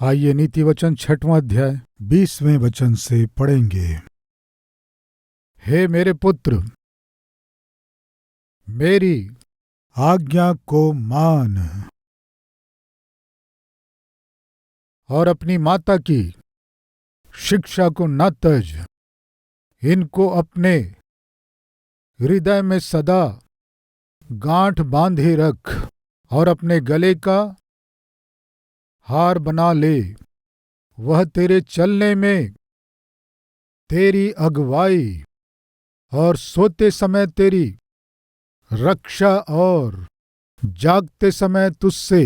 आइए नीति वचन 6वां अध्याय 20वें वचन से पढ़ेंगे। हे मेरे पुत्र, मेरी आज्ञा को मान और अपनी माता की शिक्षा को न तज। इनको अपने हृदय में सदा गांठ बांधे रख और अपने गले का हार बना ले। वह तेरे चलने में तेरी अगुवाई और सोते समय तेरी रक्षा और जागते समय तुझसे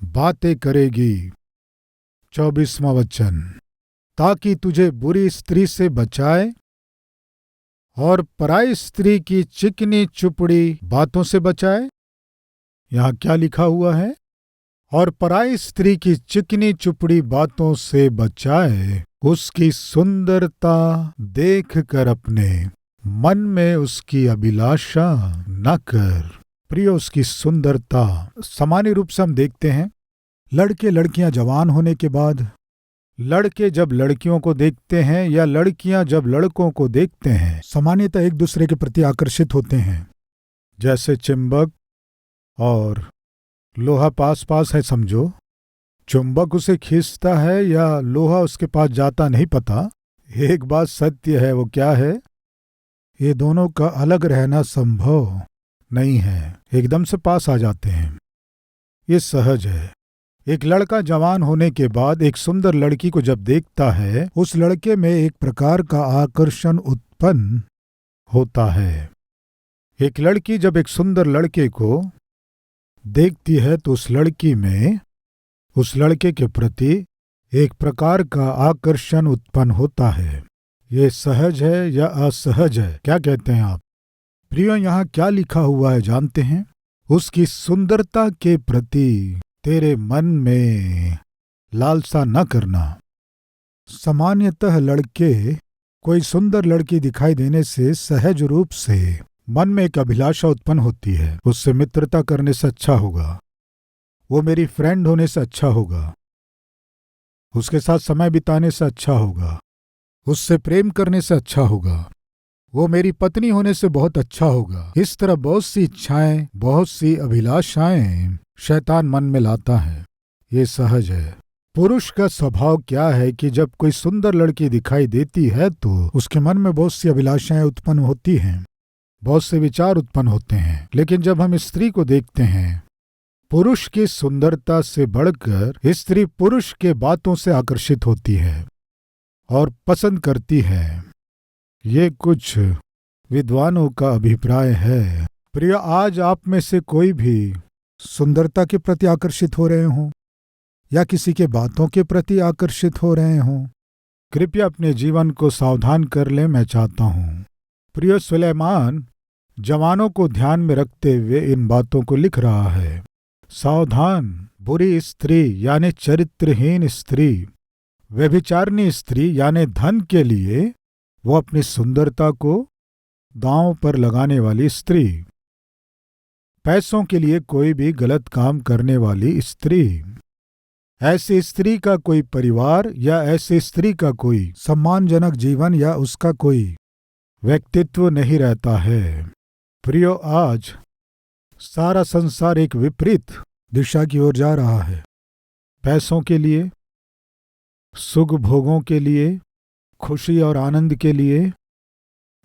बातें करेगी। 24वां वचन, ताकि तुझे बुरी स्त्री से बचाए और पराई स्त्री की चिकनी चुपड़ी बातों से बचाए। यहां क्या लिखा हुआ है? और पराई स्त्री की चिकनी चुपड़ी बातों से बचाए, उसकी सुंदरता देखकर अपने मन में उसकी अभिलाषा न कर। प्रिय, उसकी सुंदरता सामान्य रूप से हम देखते हैं लड़के लड़कियां जवान होने के बाद, लड़के जब लड़कियों को देखते हैं या लड़कियां जब लड़कों को देखते हैं, सामान्यतः एक दूसरे के प्रति आकर्षित होते हैं। जैसे चुंबक और लोहा पास पास है समझो, चुंबक उसे खींचता है या लोहा उसके पास जाता नहीं पता। एक बात सत्य है, वो क्या है? ये दोनों का अलग रहना संभव नहीं है, एकदम से पास आ जाते हैं। ये सहज है। एक लड़का जवान होने के बाद एक सुंदर लड़की को जब देखता है, उस लड़के में एक प्रकार का आकर्षण उत्पन्न होता है। एक लड़की जब एक सुंदर लड़के को देखती है तो उस लड़की में उस लड़के के प्रति एक प्रकार का आकर्षण उत्पन्न होता है। ये सहज है या असहज है? क्या कहते हैं आप? प्रियो, यहाँ क्या लिखा हुआ है जानते हैं? उसकी सुंदरता के प्रति तेरे मन में लालसा न करना। सामान्यतः लड़के कोई सुंदर लड़की दिखाई देने से सहज रूप से मन में एक अभिलाषा उत्पन्न होती है। उससे मित्रता करने से अच्छा होगा, वो मेरी फ्रेंड होने से अच्छा होगा, उसके साथ समय बिताने से अच्छा होगा, उससे प्रेम करने से अच्छा होगा, वो मेरी पत्नी होने से बहुत अच्छा होगा। इस तरह बहुत सी इच्छाएं, बहुत सी अभिलाषाएं शैतान मन में लाता है। ये सहज है। पुरुष का स्वभाव क्या है कि जब कोई सुंदर लड़की दिखाई देती है तो उसके मन में बहुत सी अभिलाषाएं उत्पन्न होती हैं, बहुत से विचार उत्पन्न होते हैं। लेकिन जब हम स्त्री को देखते हैं, पुरुष की सुंदरता से बढ़कर स्त्री पुरुष के बातों से आकर्षित होती है और पसंद करती है। ये कुछ विद्वानों का अभिप्राय है। प्रिय, आज आप में से कोई भी सुंदरता के प्रति आकर्षित हो रहे हों या किसी के बातों के प्रति आकर्षित हो रहे हों, कृपया अपने जीवन को सावधान कर लें, मैं चाहता हूँ। प्रिय, सुलेमान जवानों को ध्यान में रखते हुए इन बातों को लिख रहा है। सावधान, बुरी स्त्री यानी चरित्रहीन स्त्री, व्यभिचारिणी स्त्री यानी धन के लिए वो अपनी सुंदरता को दांव पर लगाने वाली स्त्री, पैसों के लिए कोई भी गलत काम करने वाली स्त्री, ऐसी स्त्री का कोई परिवार या ऐसी स्त्री का कोई सम्मानजनक जीवन या उसका कोई व्यक्तित्व नहीं रहता है। प्रियो, आज सारा संसार एक विपरीत दिशा की ओर जा रहा है। पैसों के लिए, सुख भोगों के लिए, खुशी और आनंद के लिए,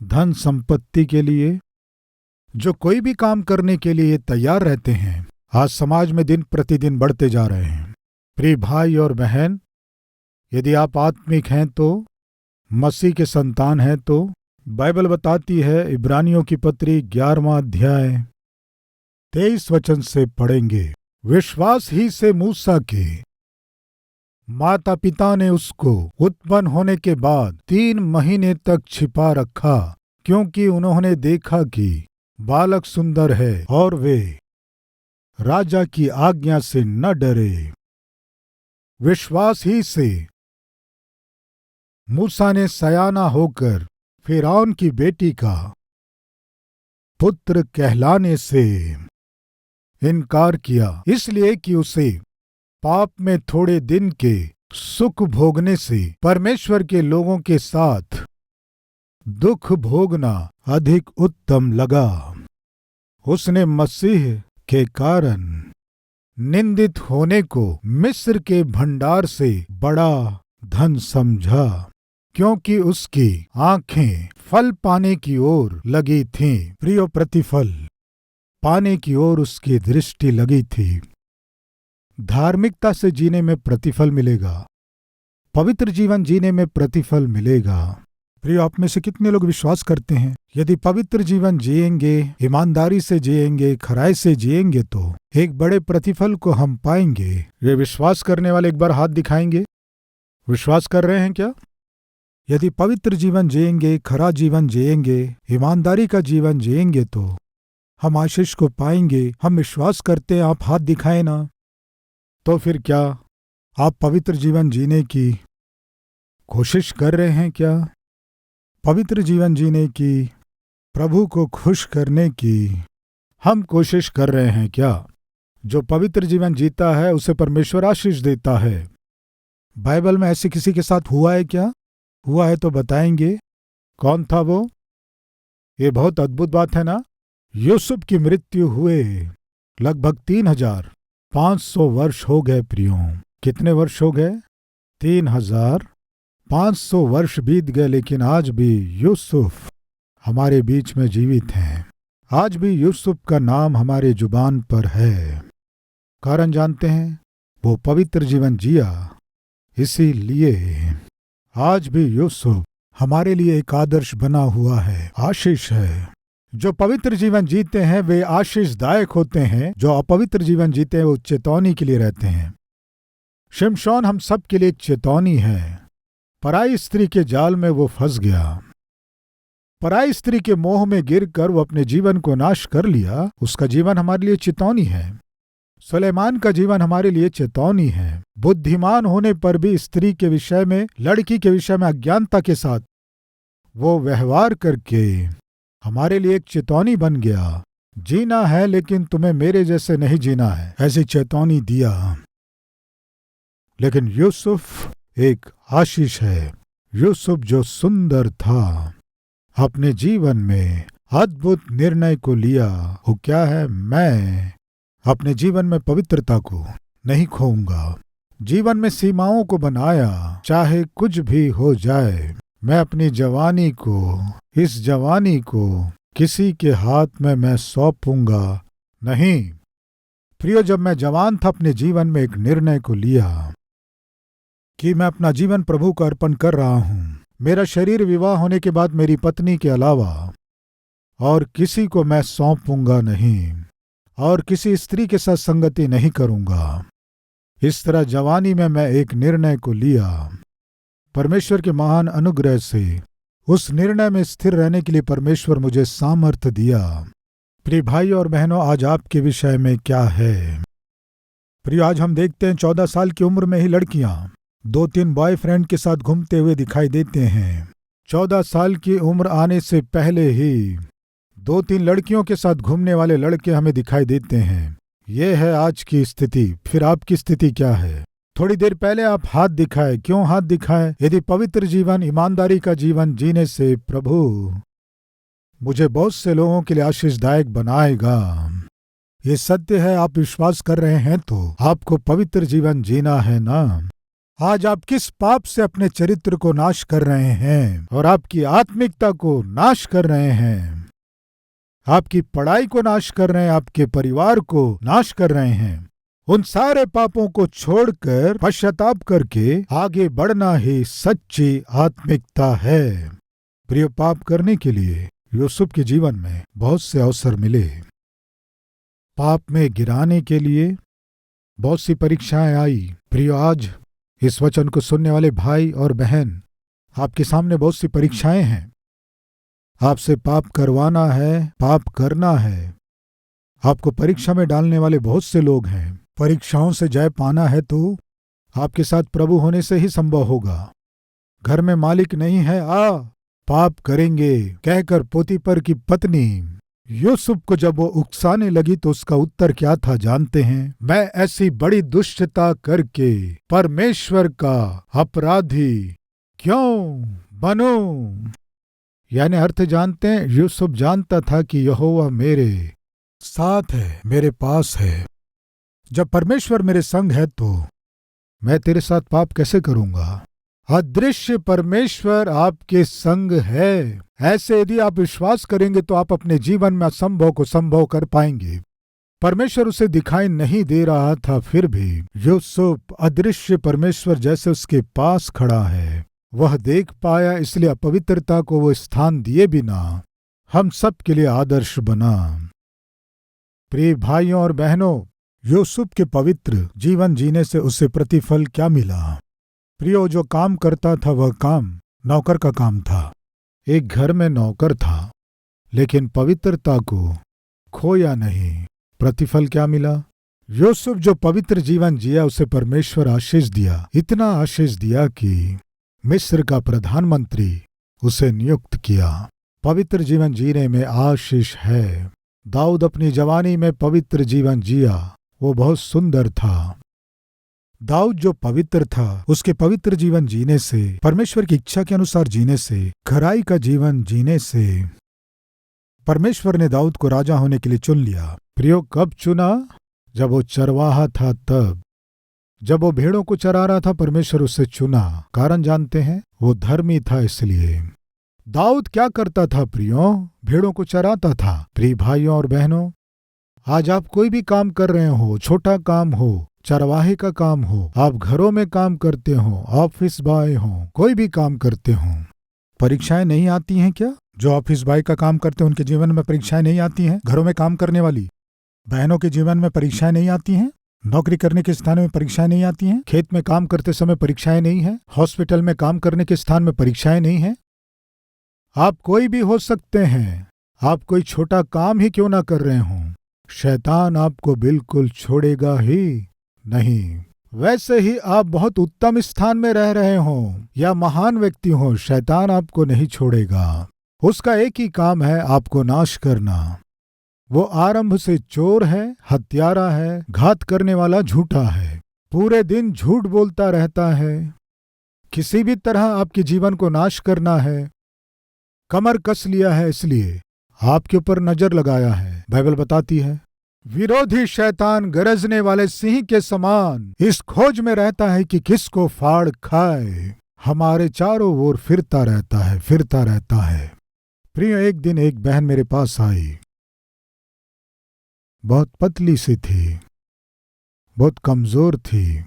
धन संपत्ति के लिए, जो कोई भी काम करने के लिए तैयार रहते हैं, आज समाज में दिन प्रतिदिन बढ़ते जा रहे हैं। प्रिय भाई और बहन, यदि आप आत्मिक हैं तो, मसीह के संतान हैं तो, बाइबल बताती है, इब्रानियों की पत्री 11वां अध्याय 23 वचन से पढ़ेंगे। विश्वास ही से मूसा के माता पिता ने उसको उत्पन्न होने के बाद 3 महीने तक छिपा रखा, क्योंकि उन्होंने देखा कि बालक सुंदर है और वे राजा की आज्ञा से न डरे। विश्वास ही से मूसा ने सयाना होकर फिरौन की बेटी का पुत्र कहलाने से इनकार किया, इसलिए कि उसे पाप में थोड़े दिन के सुख भोगने से परमेश्वर के लोगों के साथ दुख भोगना अधिक उत्तम लगा। उसने मसीह के कारण निंदित होने को मिस्र के भंडार से बड़ा धन समझा, क्योंकि उसकी आंखें फल पाने की ओर लगी थीं। प्रिय, प्रतिफल पाने की ओर उसकी दृष्टि लगी थी। धार्मिकता से जीने में प्रतिफल मिलेगा, पवित्र जीवन जीने में प्रतिफल मिलेगा। प्रिय, आप में से कितने लोग विश्वास करते हैं यदि पवित्र जीवन जिएंगे, ईमानदारी से जिएंगे, खराई से जिएंगे तो एक बड़े प्रतिफल को हम पाएंगे? ये विश्वास करने वाले एक बार हाथ दिखाएंगे। विश्वास कर रहे हैं क्या? यदि पवित्र जीवन जिएंगे, खरा जीवन जिएंगे, ईमानदारी का जीवन जिएंगे तो हम आशीष को पाएंगे। हम विश्वास करते हैं। आप हाथ दिखाएं ना। तो फिर क्या आप पवित्र जीवन जीने की कोशिश कर रहे हैं क्या? पवित्र जीवन जीने की, प्रभु को खुश करने की हम कोशिश कर रहे हैं क्या? जो पवित्र जीवन जीता है उसे परमेश्वर आशीष देता है। बाइबल में ऐसे किसी के साथ हुआ है क्या? हुआ है तो बताएंगे। कौन था वो? ये बहुत अद्भुत बात है ना। यूसुफ की मृत्यु हुए लगभग 3500 वर्ष हो गए। प्रियों, कितने वर्ष हो गए? 3500 वर्ष बीत गए, लेकिन आज भी यूसुफ हमारे बीच में जीवित हैं। आज भी यूसुफ का नाम हमारे जुबान पर है। कारण जानते हैं? वो पवित्र जीवन जिया, इसीलिए आज भी यूसुफ हमारे लिए एक आदर्श बना हुआ है, आशीष है। जो पवित्र जीवन जीते हैं वे आशीषदायक होते हैं। जो अपवित्र जीवन जीते हैं वो चेतावनी के लिए रहते हैं। शिमशोन हम सब के लिए एक चेतावनी है। पराई स्त्री के जाल में वो फंस गया। पराई स्त्री के मोह में गिरकर वो अपने जीवन को नाश कर लिया। उसका जीवन हमारे लिए चेतावनी है। सुलेमान का जीवन हमारे लिए चेतावनी है। बुद्धिमान होने पर भी स्त्री के विषय में, लड़की के विषय में अज्ञानता के साथ वो व्यवहार करके हमारे लिए एक चेतावनी बन गया। जीना है लेकिन तुम्हें मेरे जैसे नहीं जीना है, ऐसी चेतावनी दिया। लेकिन यूसुफ एक आशीष है। यूसुफ जो सुंदर था, अपने जीवन में अद्भुत निर्णय को लिया। वो क्या है? मैं अपने जीवन में पवित्रता को नहीं खोऊंगा। जीवन में सीमाओं को बनाया, चाहे कुछ भी हो जाए। मैं अपनी जवानी को, इस जवानी को किसी के हाथ में मैं सौंपूंगा नहीं। प्रियो, जब मैं जवान था अपने जीवन में एक निर्णय को लिया कि मैं अपना जीवन प्रभु को अर्पण कर रहा हूं। मेरा शरीर विवाह होने के बाद मेरी पत्नी के अलावा और किसी को मैं सौंपूंगा नहीं और किसी स्त्री के साथ संगति नहीं करूंगा। इस तरह जवानी में मैं एक निर्णय को लिया। परमेश्वर के महान अनुग्रह से उस निर्णय में स्थिर रहने के लिए परमेश्वर मुझे सामर्थ्य दिया। प्रिय भाई और बहनों, आज आपके विषय में क्या है? प्रिय, आज हम देखते हैं 14 साल की उम्र में ही लड़कियां 2-3 बॉयफ्रेंड के साथ घूमते हुए दिखाई देते हैं। 14 साल की उम्र आने से पहले ही 2-3 लड़कियों के साथ घूमने वाले लड़के हमें दिखाई देते हैं। ये है आज की स्थिति। फिर आपकी स्थिति क्या है? थोड़ी देर पहले आप हाथ दिखाए। क्यों हाथ दिखाए? यदि पवित्र जीवन, ईमानदारी का जीवन जीने से प्रभु मुझे बहुत से लोगों के लिए आशीषदायक बनाएगा। ये सत्य है। आप विश्वास कर रहे हैं तो आपको पवित्र जीवन जीना है ना। आज आप किस पाप से अपने चरित्र को नाश कर रहे हैं और आपकी आत्मिकता को नाश कर रहे हैं, आपकी पढ़ाई को नाश कर रहे हैं, आपके परिवार को नाश कर रहे हैं। उन सारे पापों को छोड़कर पश्चाताप करके आगे बढ़ना ही सच्ची आत्मिकता है। प्रिय, पाप करने के लिए यूसुफ के जीवन में बहुत से अवसर मिले। पाप में गिराने के लिए बहुत सी परीक्षाएं आई। प्रिय, आज इस वचन को सुनने वाले भाई और बहन, आपके सामने बहुत सी परीक्षाएं हैं। आपसे पाप करवाना है, पाप करना है। आपको परीक्षा में डालने वाले बहुत से लोग हैं। परीक्षाओं से जय पाना है तो आपके साथ प्रभु होने से ही संभव होगा। घर में मालिक नहीं है, पाप करेंगे कहकर पोतीपर की पत्नी यूसुफ को जब वो उकसाने लगी तो उसका उत्तर क्या था जानते हैं? मैं ऐसी बड़ी दुष्टता करके परमेश्वर का अपराधी क्यों बनूं? यानी अर्थ जानते हैं, यूसुफ जानता था कि यहोवा मेरे साथ है, मेरे पास है। जब परमेश्वर मेरे संग है तो मैं तेरे साथ पाप कैसे करूंगा? अदृश्य परमेश्वर आपके संग है। ऐसे यदि आप विश्वास करेंगे तो आप अपने जीवन में असंभव को संभव कर पाएंगे। परमेश्वर उसे दिखाई नहीं दे रहा था, फिर भी यूसुफ अदृश्य परमेश्वर जैसे उसके पास खड़ा है वह देख पाया, इसलिए अपवित्रता को वो स्थान दिए बिना हम सब के लिए आदर्श बना। प्रिय भाइयों और बहनों, यूसुफ के पवित्र जीवन जीने से उसे प्रतिफल क्या मिला? प्रियो, जो काम करता था वह काम नौकर का काम था। एक घर में नौकर था, लेकिन पवित्रता को खोया नहीं। प्रतिफल क्या मिला? यूसुफ जो पवित्र जीवन जिया उसे परमेश्वर आशीष दिया, इतना आशीष दिया कि मिस्र का प्रधानमंत्री उसे नियुक्त किया। पवित्र जीवन जीने में आशीष है। दाऊद अपनी जवानी में पवित्र जीवन जिया, वो बहुत सुंदर था। दाऊद जो पवित्र था, उसके पवित्र जीवन जीने से, परमेश्वर की इच्छा के अनुसार जीने से, खराई का जीवन जीने से परमेश्वर ने दाऊद को राजा होने के लिए चुन लिया। प्रियो, कब चुना? जब वो चरवाहा था तब। जब वो भेड़ों को चरा रहा था परमेश्वर उसे चुना। कारण जानते हैं? वो धर्मी था। इसलिए दाऊद क्या करता था प्रियो? भेड़ों को चराता था। प्रिय भाइयों और बहनों, आज आप कोई भी काम कर रहे हो, छोटा काम हो, चरवाहे का काम हो, आप घरों में काम करते हो, ऑफिस बॉय हो, कोई भी काम करते हो, परीक्षाएं नहीं आती हैं क्या? जो ऑफिस बॉय का काम करते हैं उनके जीवन में परीक्षाएं नहीं आती हैं? घरों में काम करने वाली बहनों के जीवन में परीक्षाएं नहीं आती हैं? नौकरी करने के स्थान में परीक्षाएं नहीं आती हैं? खेत में काम करते समय परीक्षाएं नहीं है? हॉस्पिटल में काम करने के स्थान में परीक्षाएं नहीं है? आप कोई भी हो सकते हैं। आप कोई छोटा काम ही क्यों ना कर रहे हो, शैतान आपको बिल्कुल छोड़ेगा ही नहीं। वैसे ही आप बहुत उत्तम स्थान में रह रहे हो या महान व्यक्ति हो, शैतान आपको नहीं छोड़ेगा। उसका एक ही काम है, आपको नाश करना। वो आरंभ से चोर है, हत्यारा है, घात करने वाला झूठा है, पूरे दिन झूठ बोलता रहता है, किसी भी तरह आपके जीवन को नाश करना है। कमर कस लिया है, इसलिए आपके ऊपर नजर लगाया है। बाइबल बताती है, विरोधी शैतान गरजने वाले सिंह के समान इस खोज में रहता है कि किसको फाड़ खाए। हमारे चारों ओर फिरता रहता है, फिरता रहता है। प्रिय, एक दिन एक बहन मेरे पास आई। बहुत पतली सी थी, बहुत कमजोर थी,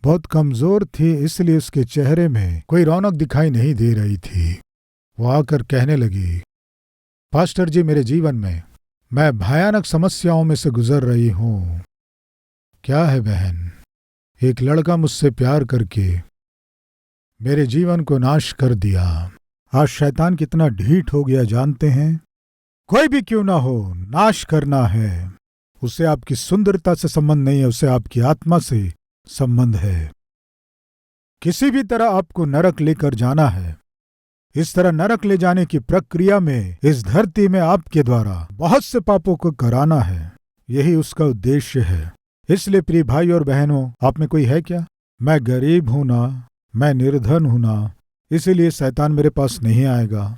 बहुत कमजोर थी, इसलिए उसके चेहरे में कोई रौनक दिखाई नहीं दे रही थी। वो आकर कहने लगी, पास्टर जी, मेरे जीवन में मैं भयानक समस्याओं में से गुजर रही हूं। क्या है बहन? एक लड़का मुझसे प्यार करके मेरे जीवन को नाश कर दिया। आज शैतान कितना ढीठ हो गया जानते हैं? कोई भी क्यों ना हो, नाश करना है। उसे आपकी सुंदरता से संबंध नहीं है, उसे आपकी आत्मा से संबंध है। किसी भी तरह आपको नरक लेकर जाना है। इस तरह नरक ले जाने की प्रक्रिया में इस धरती में आपके द्वारा बहुत से पापों को कराना है। यही उसका उद्देश्य है। इसलिए प्रिय भाई और बहनों, आप में कोई है क्या? मैं गरीब हूं ना, मैं निर्धन हूं ना, इसीलिए शैतान मेरे पास नहीं आएगा।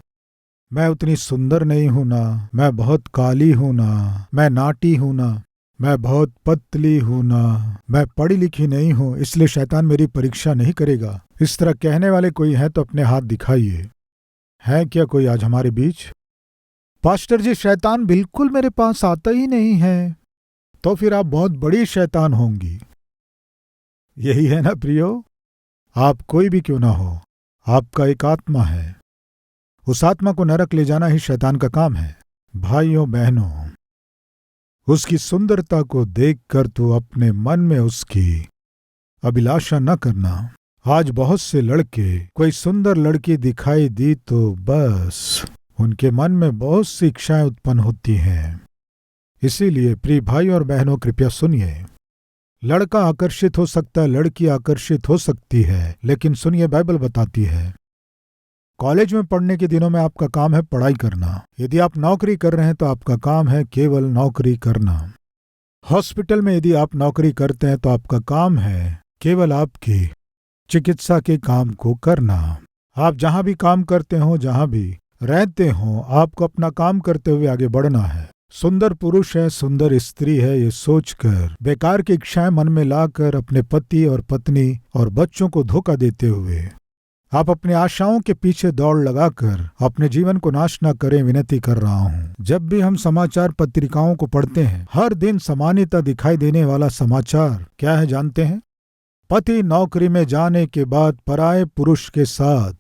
मैं उतनी सुंदर नहीं हूं ना, मैं बहुत काली हूं ना, मैं नाटी हूं ना, मैं बहुत पतली हूं ना, मैं पढ़ी लिखी नहीं हूं, इसलिए शैतान मेरी परीक्षा नहीं करेगा। इस तरह कहने वाले कोई है तो अपने हाथ दिखाइए। है क्या कोई आज हमारे बीच? पास्टर जी, शैतान बिल्कुल मेरे पास आता ही नहीं है। तो फिर आप बहुत बड़ी शैतान होंगी। यही है ना प्रियो? आप कोई भी क्यों ना हो, आपका एक आत्मा है। उस आत्मा को नरक ले जाना ही शैतान का काम है। भाइयों बहनों, उसकी सुंदरता को देखकर तो अपने मन में उसकी अभिलाषा न करना। आज बहुत से लड़के, कोई सुंदर लड़की दिखाई दी तो बस उनके मन में बहुत सी इच्छाएं उत्पन्न होती हैं। इसीलिए प्रिय भाई और बहनों, कृपया सुनिए। लड़का आकर्षित हो सकता है, लड़की आकर्षित हो सकती है, लेकिन सुनिए, बाइबल बताती है कॉलेज में पढ़ने के दिनों में आपका काम है पढ़ाई करना। यदि आप नौकरी कर रहे हैं तो आपका काम है केवल नौकरी करना। हॉस्पिटल में यदि आप नौकरी करते हैं तो आपका काम है केवल आपकी चिकित्सा के काम को करना। आप जहां भी काम करते हो, जहां भी रहते हो, आपको अपना काम करते हुए आगे बढ़ना है। सुंदर पुरुष है, सुंदर स्त्री है, ये सोचकर बेकार की इच्छाएं मन में लाकर अपने पति और पत्नी और बच्चों को धोखा देते हुए आप अपनी आशाओं के पीछे दौड़ लगाकर अपने जीवन को नाश न करें, विनती कर रहा हूं। जब भी हम समाचार पत्रिकाओं को पढ़ते हैं, हर दिन सामान्यतः दिखाई देने वाला समाचार क्या है जानते हैं? पति नौकरी में जाने के बाद पराये पुरुष के साथ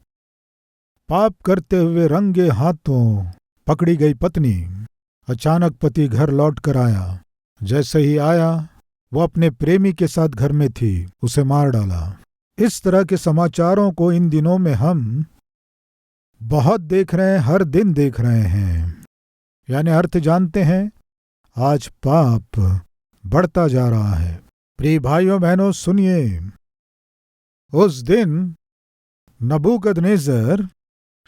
पाप करते हुए रंगे हाथों पकड़ी गई पत्नी। अचानक पति घर लौट कर आया। जैसे ही आया वो अपने प्रेमी के साथ घर में थी, उसे मार डाला। इस तरह के समाचारों को इन दिनों में हम बहुत देख रहे हैं, हर दिन देख रहे हैं। यानी अर्थ जानते हैं, आज पाप बढ़ता जा रहा है। प्रिय भाइयों बहनों सुनिए, उस दिन नबूकदनेस्सर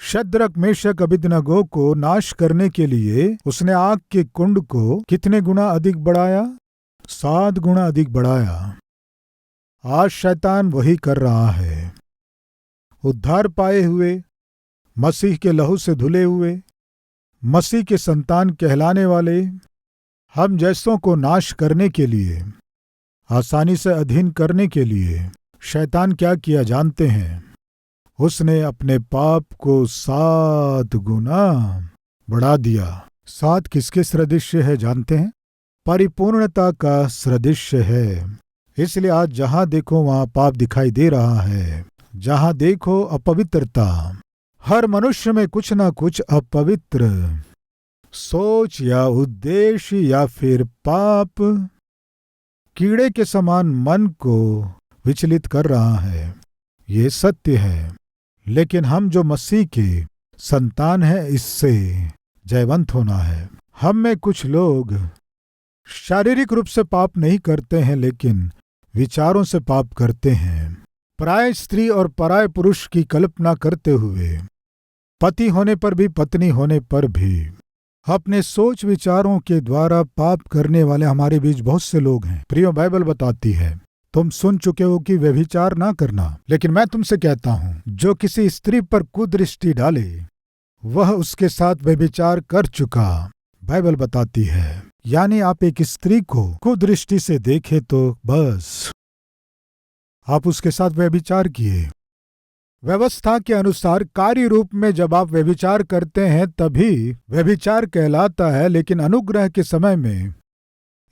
शद्रक मेशक अबेदनगो को नाश करने के लिए उसने आग के कुंड को कितने गुना अधिक बढ़ाया? 7 गुना अधिक बढ़ाया। आज शैतान वही कर रहा है। उद्धार पाए हुए, मसीह के लहू से धुले हुए, मसीह के संतान कहलाने वाले हम जैसों को नाश करने के लिए, आसानी से अधीन करने के लिए शैतान क्या किया जानते हैं? उसने अपने पाप को 7 गुना बढ़ा दिया। 7 किसके सदृश्य है जानते हैं? परिपूर्णता का सदृश्य है। इसलिए आज जहां देखो वहां पाप दिखाई दे रहा है। जहां देखो अपवित्रता। हर मनुष्य में कुछ ना कुछ अपवित्र सोच या उद्देश्य या फिर पाप कीड़े के समान मन को विचलित कर रहा है। ये सत्य है। लेकिन हम जो मसीह के संतान हैं, इससे जयवंत होना है। हम में कुछ लोग शारीरिक रूप से पाप नहीं करते हैं, लेकिन विचारों से पाप करते हैं। पराय स्त्री और पराय पुरुष की कल्पना करते हुए, पति होने पर भी पत्नी होने पर भी अपने सोच विचारों के द्वारा पाप करने वाले हमारे बीच बहुत से लोग हैं। प्रियो, बाइबल बताती है, तुम सुन चुके हो कि व्यभिचार ना करना, लेकिन मैं तुमसे कहता हूं, जो किसी स्त्री पर कुदृष्टि डाले वह उसके साथ व्यभिचार कर चुका। बाइबल बताती है। यानी आप एक स्त्री को कुदृष्टि से देखे तो बस आप उसके साथ व्यभिचार किए। व्यवस्था के अनुसार कार्य रूप में जब आप व्यभिचार करते हैं तभी व्यभिचार कहलाता है, लेकिन अनुग्रह के समय में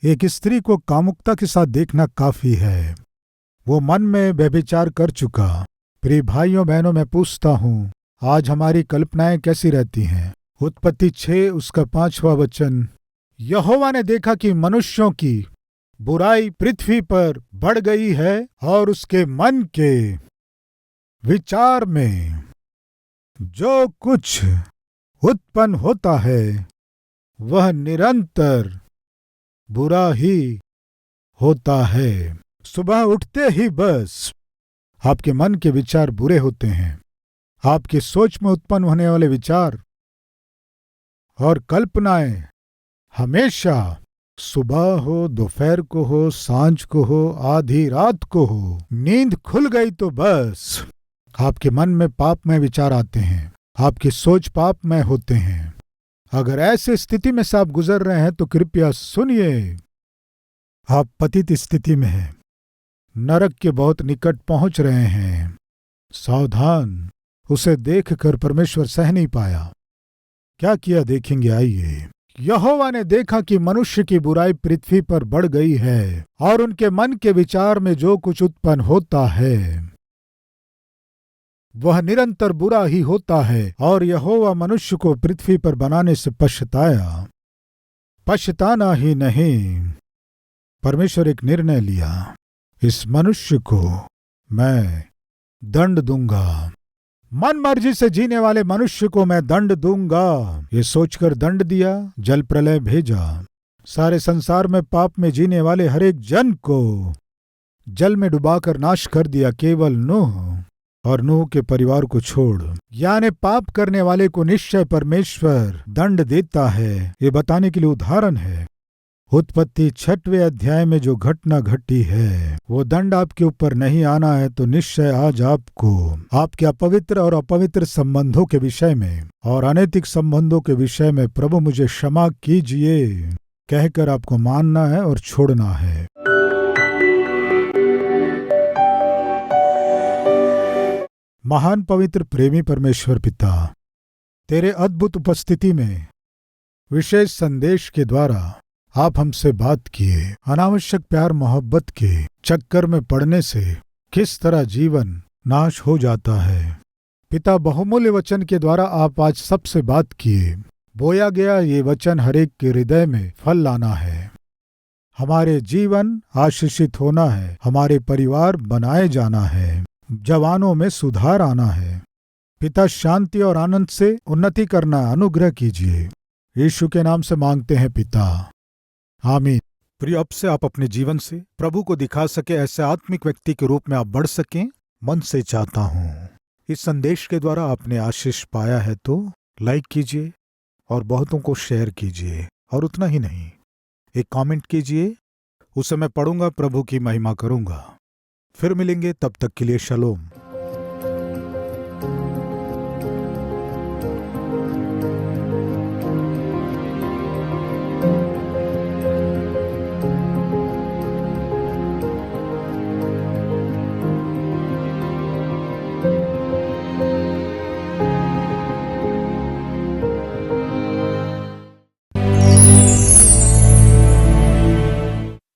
एक स्त्री को कामुकता के साथ देखना काफी है। वो मन में व्यभिचार कर चुका। प्रिय भाइयों बहनों, मैं पूछता हूँ, आज हमारी कल्पनाएं कैसी रहती हैं? उत्पत्ति 6 उसका 5वां वचन, यहोवा ने देखा कि मनुष्यों की बुराई पृथ्वी पर बढ़ गई है और उसके मन के विचार में जो कुछ उत्पन्न होता है वह निरंतर बुरा ही होता है। सुबह उठते ही बस आपके मन के विचार बुरे होते हैं। आपकी सोच में उत्पन्न होने वाले विचार और कल्पनाएं हमेशा सुबह हो, दोपहर को हो, सांझ को हो, आधी रात को हो, नींद खुल गई तो बस आपके मन में पापमय विचार आते हैं। आपकी सोच पापमय होते हैं। अगर ऐसे स्थिति में से आप गुजर रहे हैं तो कृपया सुनिए, आप पतित स्थिति में हैं, नरक के बहुत निकट पहुंच रहे हैं। सावधान, उसे देखकर परमेश्वर सह नहीं पाया। क्या किया देखेंगे, आइए। यहोवा ने देखा कि मनुष्य की बुराई पृथ्वी पर बढ़ गई है और उनके मन के विचार में जो कुछ उत्पन्न होता है वह निरंतर बुरा ही होता है। और यहोवा मनुष्य को पृथ्वी पर बनाने से पछताया। पछताना ही नहीं, परमेश्वर एक निर्णय लिया, इस मनुष्य को मैं दंड दूंगा। मन मर्जी से जीने वाले मनुष्य को मैं दंड दूंगा। ये सोचकर दंड दिया, जल प्रलय भेजा। सारे संसार में पाप में जीने वाले हर एक जन को जल में डुबाकर नाश कर दिया। केवल नूह और नूह के परिवार को छोड़, यानी पाप करने वाले को निश्चय परमेश्वर दंड देता है, ये बताने के लिए उदाहरण है। उत्पत्ति 6वें अध्याय में जो घटना घटी है वो दंड आपके ऊपर नहीं आना है तो निश्चय आज आपको आपके अपवित्र और अपवित्र संबंधों के विषय में और अनैतिक संबंधों के विषय में प्रभु मुझे क्षमा कीजिए कहकर आपको मानना है और छोड़ना है। महान पवित्र प्रेमी परमेश्वर पिता, तेरे अद्भुत उपस्थिति में विशेष संदेश के द्वारा आप हमसे बात किए। अनावश्यक प्यार मोहब्बत के चक्कर में पड़ने से किस तरह जीवन नाश हो जाता है। पिता, बहुमूल्य वचन के द्वारा आप आज सबसे बात किए। बोया गया ये वचन हरेक के हृदय में फल लाना है। हमारे जीवन आशीषित होना है, हमारे परिवार बनाए जाना है, जवानों में सुधार आना है। पिता, शांति और आनंद से उन्नति करना अनुग्रह कीजिए। यीशु के नाम से मांगते हैं पिता, आमीन। प्रिय, अब से आप अपने जीवन से प्रभु को दिखा सके ऐसे आत्मिक व्यक्ति के रूप में आप बढ़ सकें, मन से चाहता हूँ। इस संदेश के द्वारा आपने आशीष पाया है तो लाइक कीजिए और बहुतों को शेयर कीजिए, और उतना ही नहीं, एक कमेंट कीजिए, उसे मैं पढ़ूंगा, प्रभु की महिमा करूंगा। फिर मिलेंगे, तब तक के लिए शलोम।